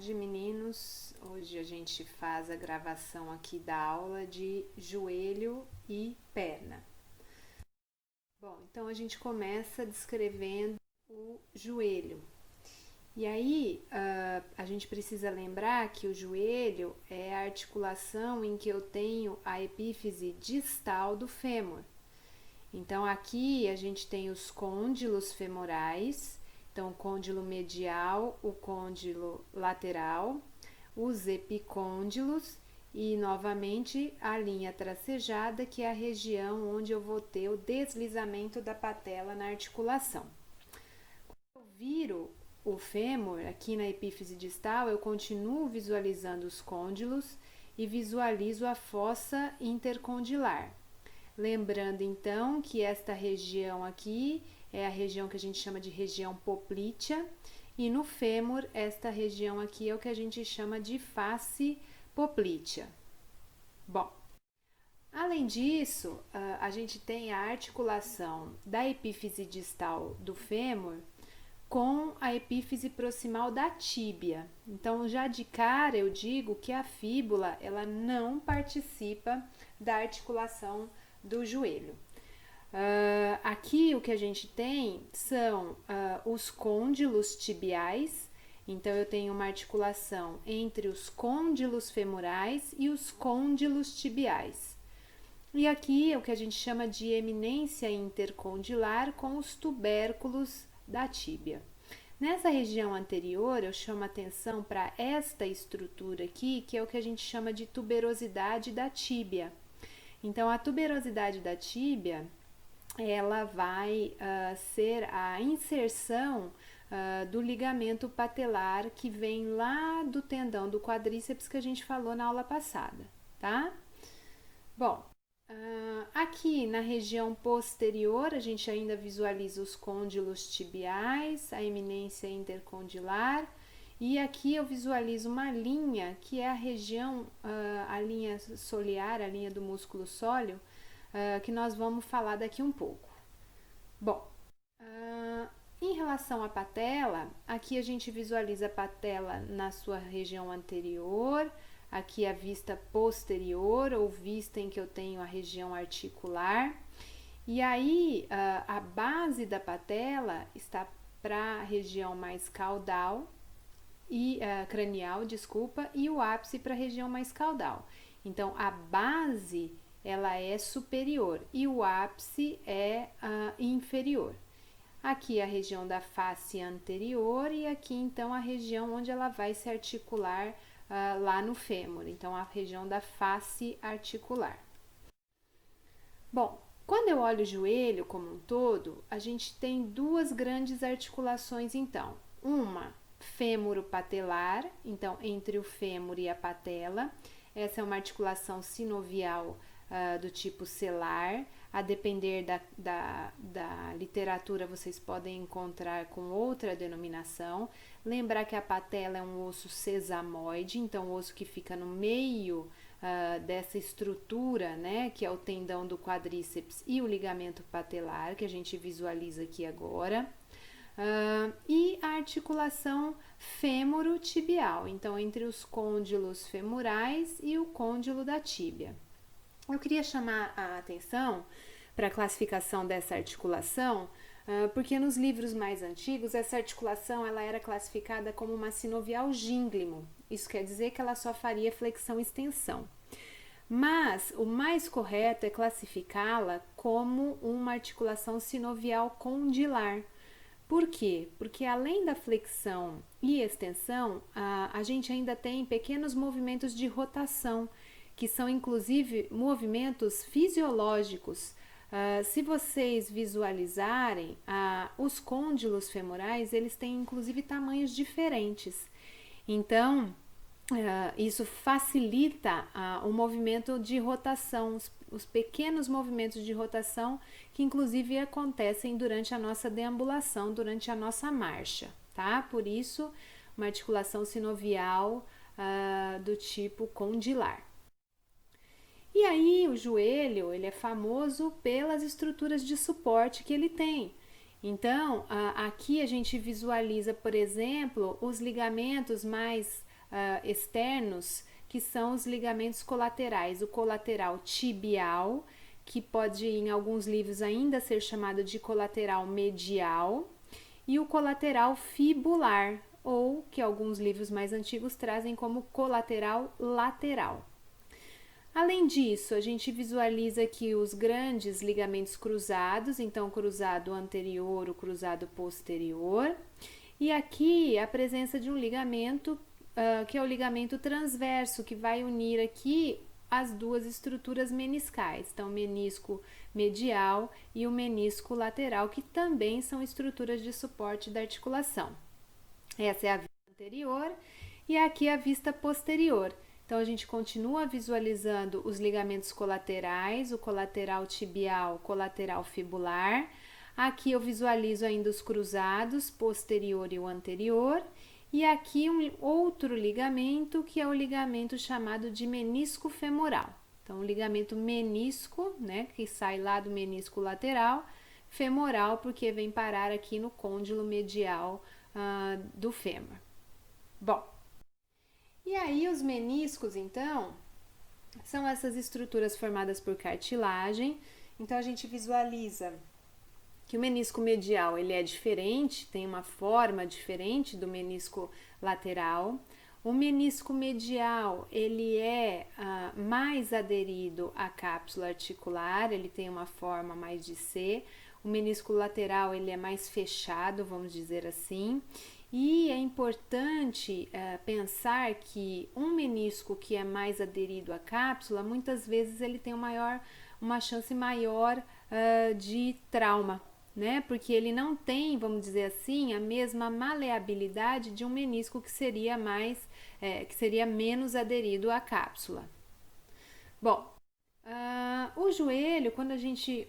tarde, meninos. Hoje a gente faz a gravação aqui da aula de joelho e perna. Bom, então a gente começa descrevendo o joelho. E aí, a gente precisa lembrar que o joelho é a articulação em que eu tenho a epífise distal do fêmur. Então, aqui a gente tem os côndilos femorais, então o côndilo medial, o côndilo lateral, os epicôndilos e, novamente, a linha tracejada, que é a região onde eu vou ter o deslizamento da patela na articulação. Quando eu viro o fêmur aqui na epífise distal, eu continuo visualizando os côndilos e visualizo a fossa intercondilar. Lembrando então que esta região aqui é a região que a gente chama de região poplítea e no fêmur esta região aqui é o que a gente chama de face poplítea. Bom, além disso, a gente tem a articulação da epífise distal do fêmur com a epífise proximal da tíbia. Então, já de cara eu digo que a fíbula ela não participa da articulação do joelho. Aqui o que a gente tem são os côndilos tibiais, então eu tenho uma articulação entre os côndilos femorais e os côndilos tibiais. E aqui é o que a gente chama de eminência intercondilar com os tubérculos da tíbia. Nessa região anterior, eu chamo atenção para esta estrutura aqui, que é o que a gente chama de tuberosidade da tíbia. Então, a tuberosidade da tíbia, ela vai ser a inserção do ligamento patelar que vem lá do tendão do quadríceps que a gente falou na aula passada, tá? Bom, aqui na região posterior, a gente ainda visualiza os côndilos tibiais, a eminência intercondilar, e aqui eu visualizo uma linha que é a região, a linha solear, a linha do músculo sóleo, que nós vamos falar daqui um pouco. Bom, em relação à patela, aqui a gente visualiza a patela na sua região anterior, aqui a vista posterior ou vista em que eu tenho a região articular. E aí a base da patela está para a região mais caudal e cranial, desculpa, e o ápice para a região mais caudal. Então a base ela é superior e o ápice é inferior. Aqui a região da face anterior e aqui então a região onde ela vai se articular lá no fêmur, então a região da face articular. Bom, quando eu olho o joelho como um todo, a gente tem duas grandes articulações então. Uma fêmuro-patelar, então entre o fêmur e a patela. Essa é uma articulação sinovial do tipo selar. A depender da literatura, vocês podem encontrar com outra denominação. Lembrar que a patela é um osso sesamoide, então o osso que fica no meio dessa estrutura, né, que é o tendão do quadríceps e o ligamento patelar, que a gente visualiza aqui agora. E a articulação fêmuro-tibial, então entre os côndilos femorais e o côndilo da tíbia. Eu queria chamar a atenção para a classificação dessa articulação, porque nos livros mais antigos essa articulação ela era classificada como uma sinovial gínglimo. Isso quer dizer que ela só faria flexão e extensão. Mas o mais correto é classificá-la como uma articulação sinovial condilar. Por quê? Porque além da flexão e extensão, a gente ainda tem pequenos movimentos de rotação, que são inclusive movimentos fisiológicos. Se vocês visualizarem, os côndilos femorais, eles têm inclusive tamanhos diferentes. Então, isso facilita o movimento de rotação, os pequenos movimentos de rotação que inclusive acontecem durante a nossa deambulação, durante a nossa marcha, tá? Por isso, uma articulação sinovial do tipo condilar. E aí o joelho, ele é famoso pelas estruturas de suporte que ele tem. Então, aqui a gente visualiza, por exemplo, os ligamentos mais externos, que são os ligamentos colaterais. O colateral tibial, que pode em alguns livros ainda ser chamado de colateral medial, e o colateral fibular, ou que alguns livros mais antigos trazem como colateral lateral. Além disso, a gente visualiza aqui os grandes ligamentos cruzados, então o cruzado anterior, o cruzado posterior, e aqui a presença de um ligamento, que é o ligamento transverso, que vai unir aqui as duas estruturas meniscais, então o menisco medial e o menisco lateral, que também são estruturas de suporte da articulação. Essa é a vista anterior e aqui a vista posterior. Então, a gente continua visualizando os ligamentos colaterais, o colateral tibial, o colateral fibular. Aqui eu visualizo ainda os cruzados, posterior e o anterior. E aqui um outro ligamento, que é o ligamento chamado de menisco femoral. Então, o ligamento menisco, né, que sai lá do menisco lateral, femoral, porque vem parar aqui no côndilo medial do fêmur. Bom, e aí os meniscos, então, são essas estruturas formadas por cartilagem. Então, a gente visualiza que o menisco medial ele é diferente, tem uma forma diferente do menisco lateral. O menisco medial ele é mais aderido à cápsula articular, ele tem uma forma mais de C. O menisco lateral ele é mais fechado, vamos dizer assim. E é importante pensar que um menisco que é mais aderido à cápsula, muitas vezes ele tem uma chance maior de trauma, né? Porque ele não tem, vamos dizer assim, a mesma maleabilidade de um menisco que seria menos aderido à cápsula. Bom, o joelho, quando a gente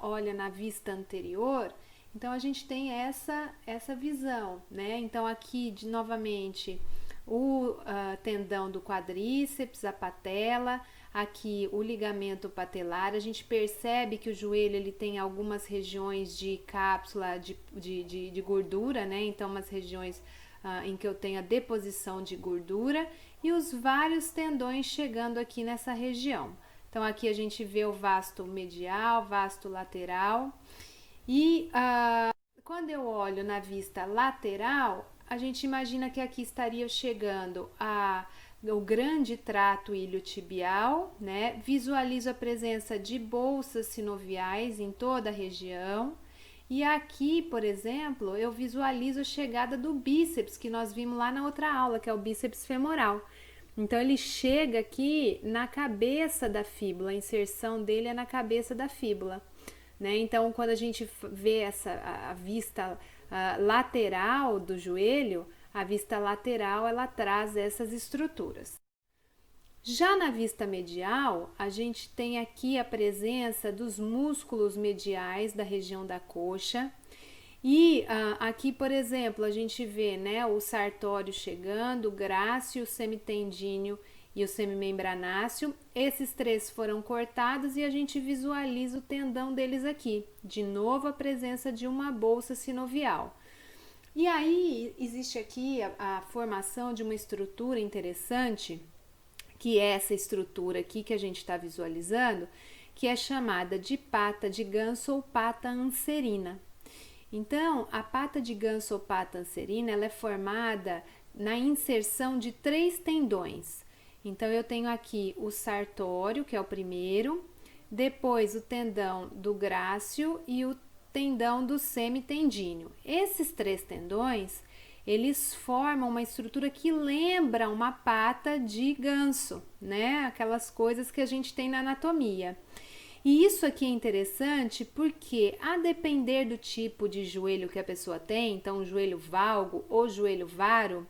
olha na vista anterior, então a gente tem essa visão, né? Então aqui novamente o tendão do quadríceps, a patela, aqui o ligamento patelar. A gente percebe que o joelho ele tem algumas regiões de cápsula de gordura, né? Então umas regiões em que eu tenho a deposição de gordura e os vários tendões chegando aqui nessa região. Então aqui a gente vê o vasto medial, vasto lateral. E quando eu olho na vista lateral, a gente imagina que aqui estaria chegando o grande trato iliotibial, né? Visualizo a presença de bolsas sinoviais em toda a região. E aqui, por exemplo, eu visualizo a chegada do bíceps, que nós vimos lá na outra aula, que é o bíceps femoral. Então, ele chega aqui na cabeça da fíbula, a inserção dele é na cabeça da fíbula. Né? Então, quando a gente vê a vista lateral do joelho, a vista lateral ela traz essas estruturas. Já na vista medial, a gente tem aqui a presença dos músculos mediais da região da coxa. E aqui, por exemplo, a gente vê, né, o sartório chegando, o grácil, o semitendíneo e o semimembranáceo. Esses três foram cortados e a gente visualiza o tendão deles aqui. De novo, a presença de uma bolsa sinovial. E aí, existe aqui a formação de uma estrutura interessante, que é essa estrutura aqui que a gente está visualizando, que é chamada de pata de ganso ou pata anserina. Então, a pata de ganso ou pata anserina, ela é formada na inserção de 3 tendões. Então, eu tenho aqui o sartório, que é o primeiro, depois o tendão do grácil e o tendão do semitendíneo. Esses 3 tendões, eles formam uma estrutura que lembra uma pata de ganso, né? Aquelas coisas que a gente tem na anatomia. E isso aqui é interessante porque, a depender do tipo de joelho que a pessoa tem, então joelho valgo ou joelho varo,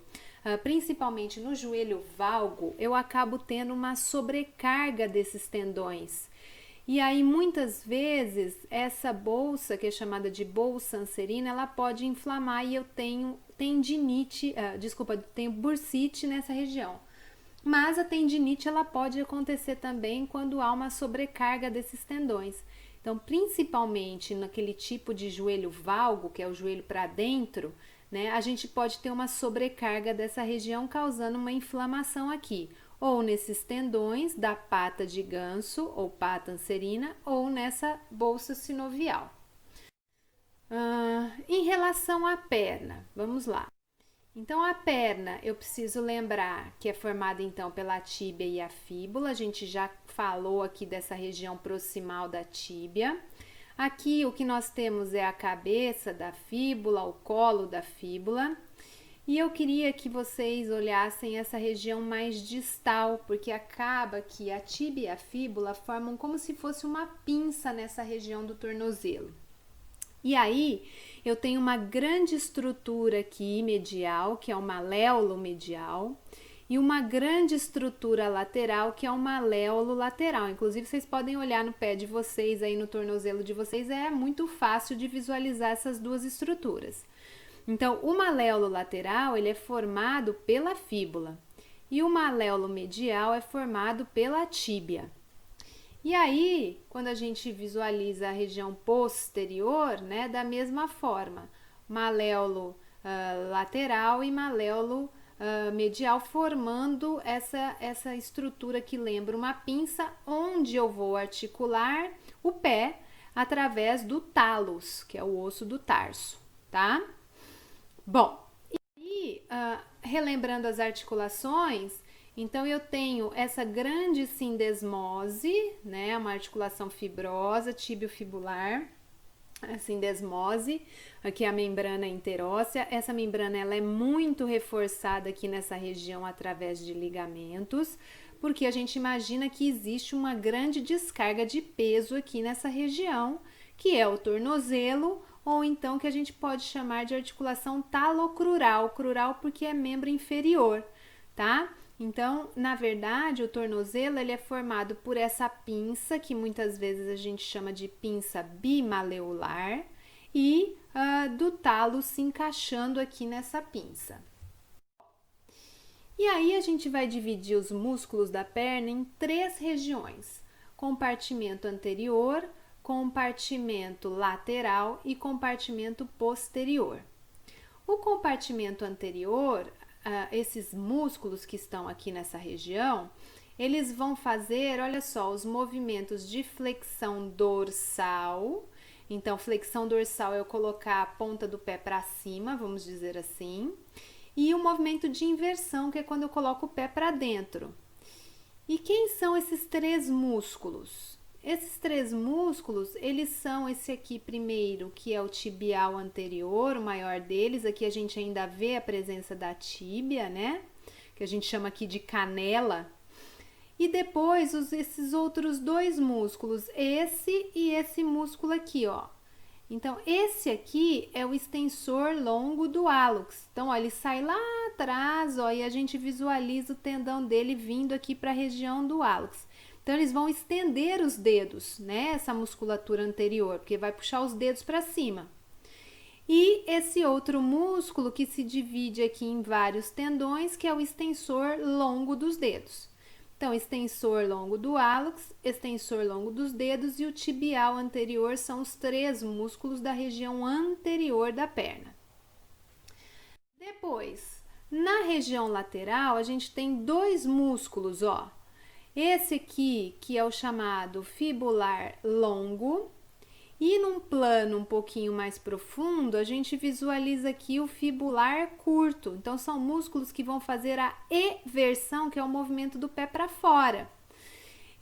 principalmente no joelho valgo, eu acabo tendo uma sobrecarga desses tendões. E aí, muitas vezes, essa bolsa, que é chamada de bolsa anserina, ela pode inflamar e eu tenho tendinite, tenho bursite nessa região. Mas a tendinite ela pode acontecer também quando há uma sobrecarga desses tendões. Então, principalmente naquele tipo de joelho valgo, que é o joelho para dentro, né, a gente pode ter uma sobrecarga dessa região causando uma inflamação aqui, ou nesses tendões da pata de ganso ou pata anserina, ou nessa bolsa sinovial. Em relação à perna, vamos lá. Então, a perna, eu preciso lembrar que é formada então pela tíbia e a fíbula. A gente já falou aqui dessa região proximal da tíbia. Aqui o que nós temos é a cabeça da fíbula, o colo da fíbula. E eu queria que vocês olhassem essa região mais distal, porque acaba que a tíbia e a fíbula formam como se fosse uma pinça nessa região do tornozelo. E aí, eu tenho uma grande estrutura aqui medial, que é o maléolo medial, e uma grande estrutura lateral, que é o maléolo lateral. Inclusive, vocês podem olhar no pé de vocês, aí no tornozelo de vocês, é muito fácil de visualizar essas duas estruturas. Então, o maléolo lateral, ele é formado pela fíbula, e o maléolo medial é formado pela tíbia. E aí, quando a gente visualiza a região posterior, né, da mesma forma, maléolo lateral e maléolo medial formando essa estrutura que lembra uma pinça, onde eu vou articular o pé através do talos, que é o osso do tarso, tá? Bom, e relembrando as articulações, então eu tenho essa grande sindesmose, né, uma articulação fibrosa, tíbio-fibular, a sindesmose, aqui a membrana interóssea. Essa membrana ela é muito reforçada aqui nessa região através de ligamentos, porque a gente imagina que existe uma grande descarga de peso aqui nessa região, que é o tornozelo, ou então que a gente pode chamar de articulação talocrural, crural porque é membro inferior, tá? Então, na verdade, o tornozelo ele é formado por essa pinça, que muitas vezes a gente chama de pinça bimaleolar, e do talo se encaixando aqui nessa pinça. E aí a gente vai dividir os músculos da perna em 3 regiões: compartimento anterior, compartimento lateral e compartimento posterior. O compartimento anterior, esses músculos que estão aqui nessa região, eles vão fazer, olha só, os movimentos de flexão dorsal. Então, flexão dorsal é eu colocar a ponta do pé para cima, vamos dizer assim, e o movimento de inversão, que é quando eu coloco o pé para dentro. E quem são esses 3 músculos? Esses 3 músculos, eles são esse aqui primeiro, que é o tibial anterior, o maior deles. Aqui a gente ainda vê a presença da tíbia, né? Que a gente chama aqui de canela. E depois esses outros 2 músculos, esse e esse músculo aqui, ó. Então, esse aqui é o extensor longo do hálux. Então, ó, ele sai lá atrás, ó, e a gente visualiza o tendão dele vindo aqui para a região do hálux. Então, eles vão estender os dedos, né? Essa musculatura anterior, porque vai puxar os dedos para cima. E esse outro músculo que se divide aqui em vários tendões, que é o extensor longo dos dedos. Então, extensor longo do hálux, extensor longo dos dedos e o tibial anterior são os 3 músculos da região anterior da perna. Depois, na região lateral, a gente tem 2 músculos, ó. Esse aqui, que é o chamado fibular longo, e num plano um pouquinho mais profundo, a gente visualiza aqui o fibular curto. Então, são músculos que vão fazer a eversão, que é o movimento do pé para fora.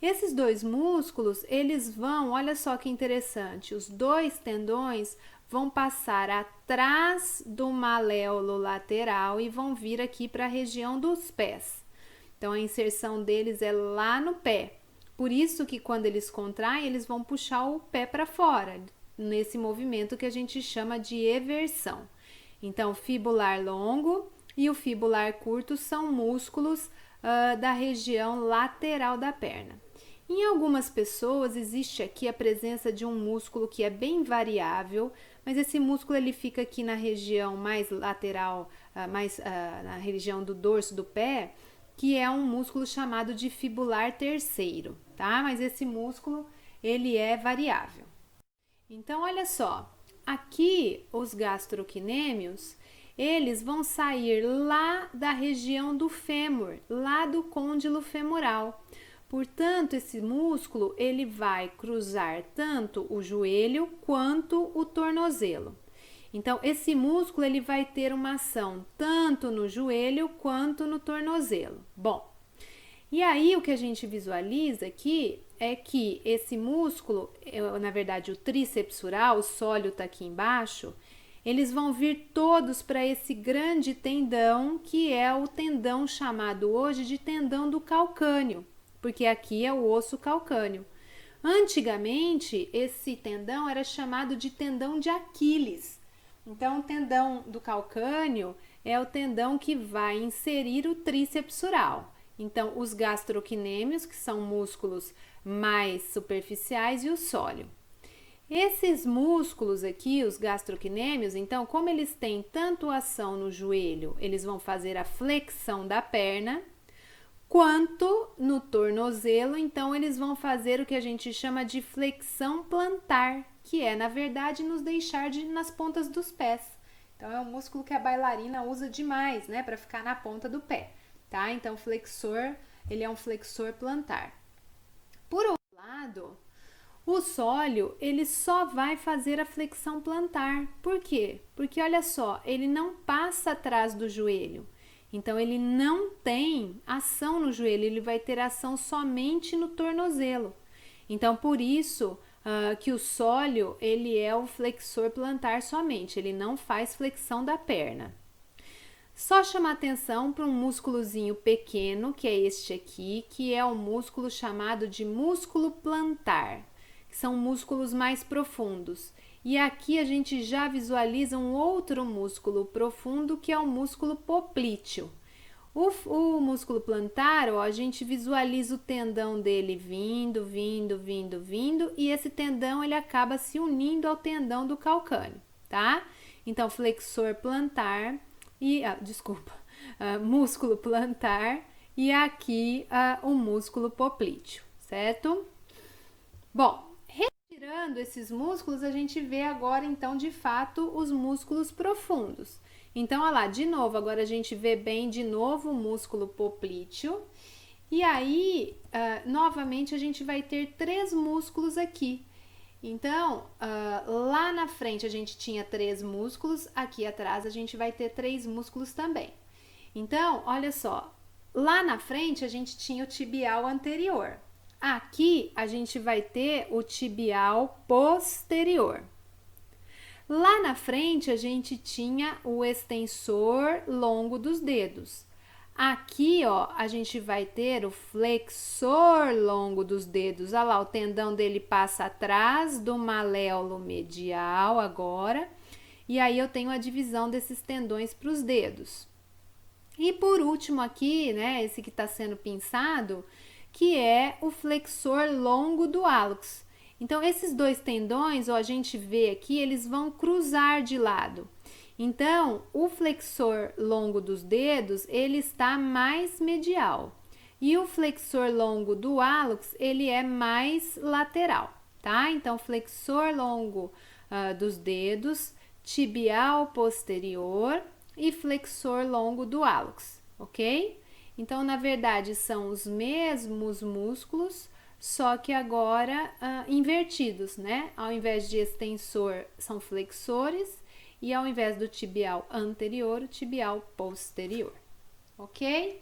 Esses 2 músculos, eles vão, olha só que interessante, os 2 tendões vão passar atrás do maléolo lateral e vão vir aqui para a região dos pés. Então, a inserção deles é lá no pé. Por isso que quando eles contraem, eles vão puxar o pé para fora, nesse movimento que a gente chama de eversão. Então, o fibular longo e o fibular curto são músculos da região lateral da perna. Em algumas pessoas, existe aqui a presença de um músculo que é bem variável, mas esse músculo ele fica aqui na região mais lateral, na região do dorso do pé, que é um músculo chamado de fibular terceiro, tá? Mas esse músculo, ele é variável. Então, olha só, aqui os gastrocnêmios, eles vão sair lá da região do fêmur, lá do côndilo femoral. Portanto, esse músculo ele vai cruzar tanto o joelho quanto o tornozelo. Então, esse músculo ele vai ter uma ação tanto no joelho quanto no tornozelo. Bom, e aí o que a gente visualiza aqui é que esse músculo, na verdade o tríceps sural, o sóleo está aqui embaixo, eles vão vir todos para esse grande tendão, que é o tendão chamado hoje de tendão do calcâneo, porque aqui é o osso calcâneo. Antigamente, esse tendão era chamado de tendão de Aquiles. Então, o tendão do calcâneo é o tendão que vai inserir o tríceps sural. Então, os gastrocnêmios, que são músculos mais superficiais, e o sóleo. Esses músculos aqui, os gastrocnêmios, então, como eles têm tanto ação no joelho, eles vão fazer a flexão da perna, quanto no tornozelo, então, eles vão fazer o que a gente chama de flexão plantar, que é, na verdade, nos deixar nas pontas dos pés. Então, é um músculo que a bailarina usa demais, né, para ficar na ponta do pé, tá? Então, flexor, ele é um flexor plantar. Por outro lado, o sóleo, ele só vai fazer a flexão plantar. Por quê? Porque, olha só, ele não passa atrás do joelho. Então, ele não tem ação no joelho, ele vai ter ação somente no tornozelo. Então, por isso que o sóleo, ele é o flexor plantar somente, ele não faz flexão da perna. Só chamar atenção para um músculozinho pequeno, que é este aqui, que é o músculo chamado de músculo plantar, que são músculos mais profundos. E aqui a gente já visualiza um outro músculo profundo, que é o músculo poplíteo. O músculo plantar, ó, a gente visualiza o tendão dele vindo, e esse tendão ele acaba se unindo ao tendão do calcâneo, tá? Então, flexor plantar e, músculo plantar e aqui o músculo poplíteo, certo? Bom, retirando esses músculos, a gente vê agora, então, de fato, os músculos profundos. Então, olha lá, de novo, agora a gente vê bem de novo o músculo poplíteo. E aí, novamente, a gente vai ter 3 músculos aqui. Então, lá na frente a gente tinha 3 músculos, aqui atrás a gente vai ter 3 músculos também. Então, olha só, lá na frente a gente tinha o tibial anterior. Aqui a gente vai ter o tibial posterior. Lá na frente a gente tinha o extensor longo dos dedos. Aqui, ó, a gente vai ter o flexor longo dos dedos. Olha lá, o tendão dele passa atrás do maléolo medial agora. E aí eu tenho a divisão desses tendões para os dedos. E por último aqui, né, esse que está sendo pinçado, que é o flexor longo do hálux. Então, esses 2 tendões, ó, a gente vê aqui, eles vão cruzar de lado. Então, o flexor longo dos dedos, ele está mais medial. E o flexor longo do hálux, ele é mais lateral, tá? Então, flexor longo dos dedos, tibial posterior e flexor longo do hálux, ok? Então, na verdade, são os mesmos músculos, só que agora invertidos, né? Ao invés de extensor, são flexores, e ao invés do tibial anterior, o tibial posterior, ok?